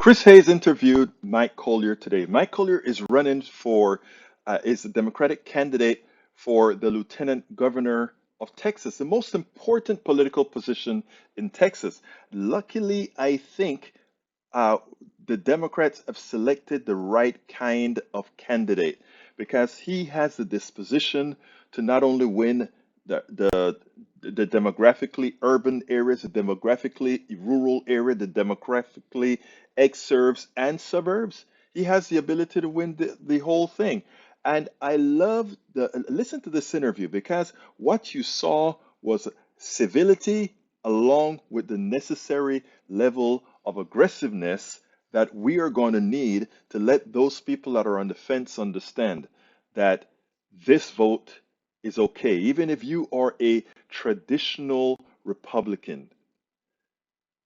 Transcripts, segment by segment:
Chris Hayes interviewed Mike Collier today. Mike Collier is running is a Democratic candidate for the Lieutenant Governor of Texas, the most important political position in Texas. Luckily, I think uh, the Democrats have selected the right kind of candidate because he has the disposition to not only win the the the demographically urban areas, the demographically rural area, the demographically exurbs and suburbs. He has the ability to win the whole thing. And I love listen to this interview because what you saw was civility along with the necessary level of aggressiveness that we are going to need to let those people that are on the fence understand that this vote is okay. Even if you are a traditional Republican,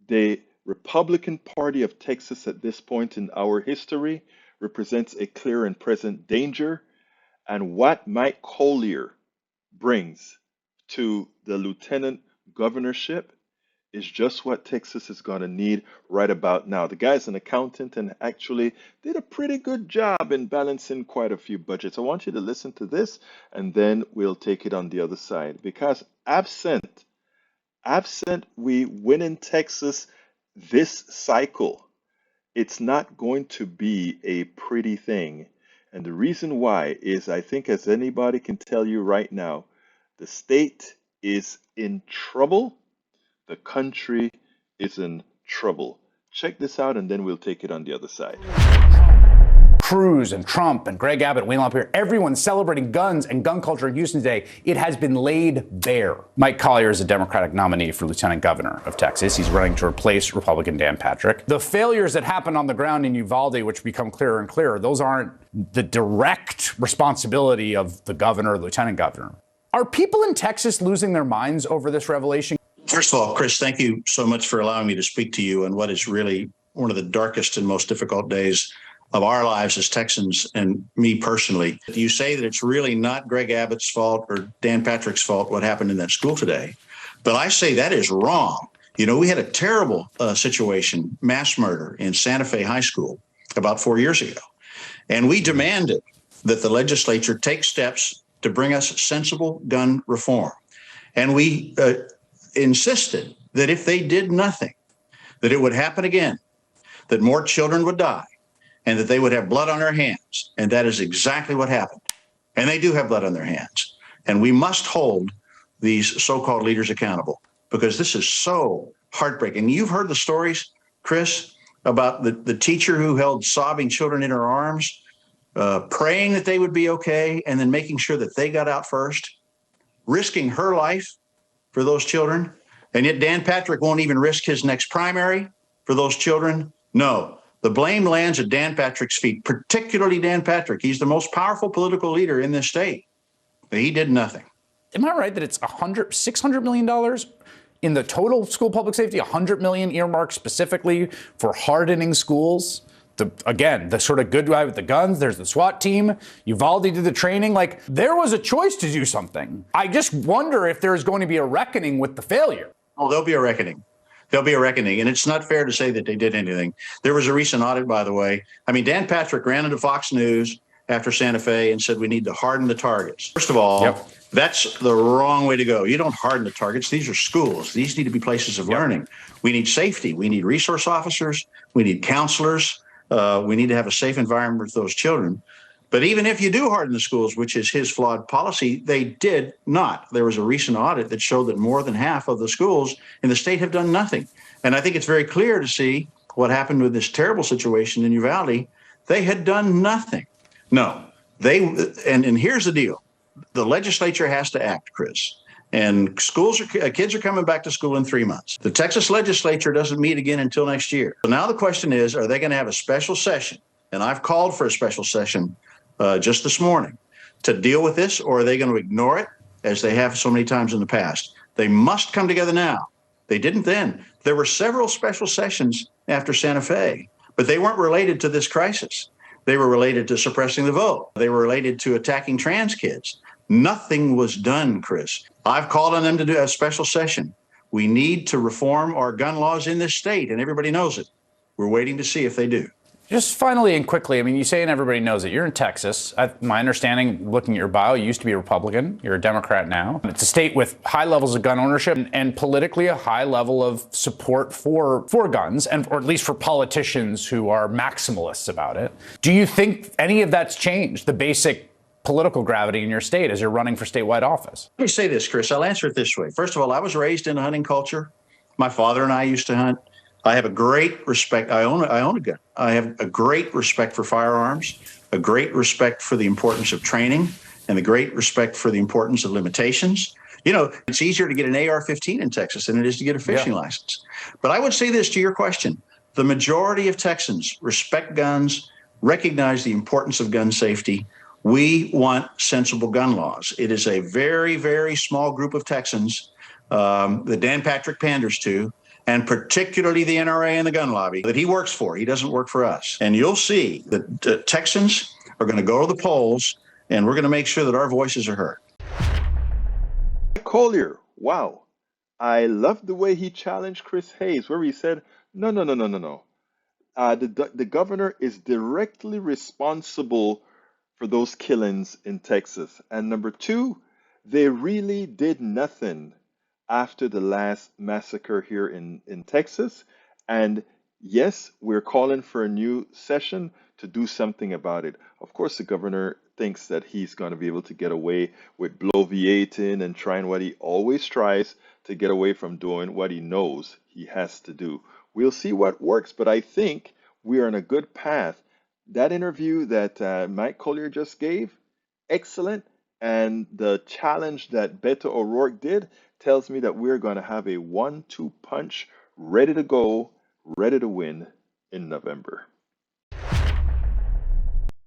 the Republican Party of Texas at this point in our history represents a clear and present danger. And what Mike Collier brings to the lieutenant governorship is just what Texas is going to need right about now. The guy's an accountant and actually did a pretty good job in balancing quite a few budgets. I want you to listen to this and then we'll take it on the other side. Because absent we win in Texas this cycle, it's not going to be a pretty thing. And the reason why is I think, as anybody can tell you right now, the state is in trouble. The country is in trouble. Check this out, and then we'll take it on the other side. Cruz and Trump and Gregg Abbott, Wayne LaPierre, everyone's celebrating guns and gun culture in Houston today. It has been laid bare. Mike Collier is a Democratic nominee for Lieutenant Governor of Texas. He's running to replace Republican Dan Patrick. The failures that happen on the ground in Uvalde, which become clearer and clearer, those aren't the direct responsibility of the governor or lieutenant governor. Are people in Texas losing their minds over this revelation? First of all, Chris, thank you so much for allowing me to speak to you on what is really one of the darkest and most difficult days of our lives as Texans and me personally. You say that it's really not Gregg Abbott's fault or Dan Patrick's fault what happened in that school today, but I say that is wrong. You know, we had a terrible situation, mass murder in Santa Fe High School about 4 years ago, and we demanded that the legislature take steps to bring us sensible gun reform. And we insisted that if they did nothing, that it would happen again, that more children would die, and that they would have blood on their hands. And that is exactly what happened. And they do have blood on their hands. And we must hold these so-called leaders accountable because this is so heartbreaking. You've heard the stories, Chris, about the teacher who held sobbing children in her arms, praying that they would be okay, and then making sure that they got out first, risking her life for those children. And yet Dan Patrick won't even risk his next primary for those children. No. The blame lands at Dan Patrick's feet, particularly Dan Patrick. He's the most powerful political leader in this state. But he did nothing. Am I right that it's $600 million in the total school public safety, $100 million earmarked specifically for hardening schools? The sort of good guy with the guns, there's the SWAT team, Uvalde did the training. Like, there was a choice to do something. I just wonder if there's going to be a reckoning with the failure. Oh, there'll be a reckoning. There'll be a reckoning. And it's not fair to say that they did anything. There was a recent audit, by the way. I mean, Dan Patrick ran into Fox News after Santa Fe and said we need to harden the targets. First of all, That's the wrong way to go. You don't harden the targets. These are schools. These need to be places of learning. We need safety. We need resource officers. We need counselors. We need to have a safe environment for those children. But even if you do harden the schools, which is his flawed policy, they did not. There was a recent audit that showed that more than half of the schools in the state have done nothing. And I think it's very clear to see what happened with this terrible situation in Uvalde. They had done nothing. No, and here's the deal. The legislature has to act, Chris. And kids are coming back to school in 3 months. The Texas legislature doesn't meet again until next year. So now the question is, are they going to have a special session? And I've called for a special session just this morning to deal with this, or are they going to ignore it as they have so many times in the past? They must come together now. They didn't then. There were several special sessions after Santa Fe, but they weren't related to this crisis. They were related to suppressing the vote. They were related to attacking trans kids. Nothing was done, Chris. I've called on them to do a special session. We need to reform our gun laws in this state, and everybody knows it. We're waiting to see if they do. Just finally and quickly, I mean, you say, and everybody knows it, you're in Texas. My understanding, looking at your bio, you used to be a Republican. You're a Democrat now. It's a state with high levels of gun ownership and politically a high level of support for guns, or at least for politicians who are maximalists about it. Do you think any of that's changed, the basic political gravity in your state as you're running for statewide office? Let me say this, Chris. I'll answer it this way. First of all, I was raised in a hunting culture. My father and I used to hunt. I have a great respect. I own a gun. I have a great respect for firearms, a great respect for the importance of training, and a great respect for the importance of limitations. You know, it's easier to get an AR-15 in Texas than it is to get a fishing license. But I would say this to your question. The majority of Texans respect guns, recognize the importance of gun safety. We want sensible gun laws. It is a very, very small group of Texans that Dan Patrick panders to, and particularly the NRA and the gun lobby that he works for. He doesn't work for us. And you'll see that Texans are going to go to the polls, and we're going to make sure that our voices are heard. Collier, wow. I love the way he challenged Chris Hayes, where he said, no. The governor is directly responsible for those killings in Texas. And number two, they really did nothing after the last massacre here in Texas. And yes, we're calling for a new session to do something about it. Of course, the governor thinks that he's going to be able to get away with bloviating and trying what he always tries to get away from doing what he knows he has to do. We'll see what works, but I think we are on a good path. That interview that Mike Collier just gave, excellent. And the challenge that Beto O'Rourke did tells me that we're going to have a 1-2 punch ready to go, ready to win in November.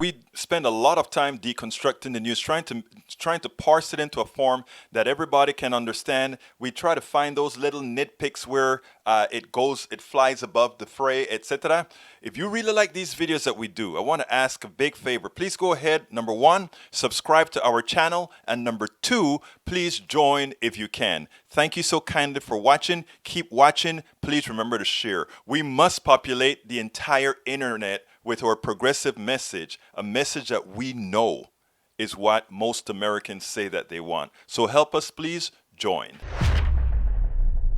We spend a lot of time deconstructing the news, trying to parse it into a form that everybody can understand. We try to find those little nitpicks where it flies above the fray, etc. If you really like these videos that we do, I want to ask a big favor. Please go ahead. Number one, subscribe to our channel. And number two, please join if you can. Thank you so kindly for watching. Keep watching. Please remember to share. We must populate the entire internet with our progressive message, a message that we know is what most Americans say that they want. So help us, please join.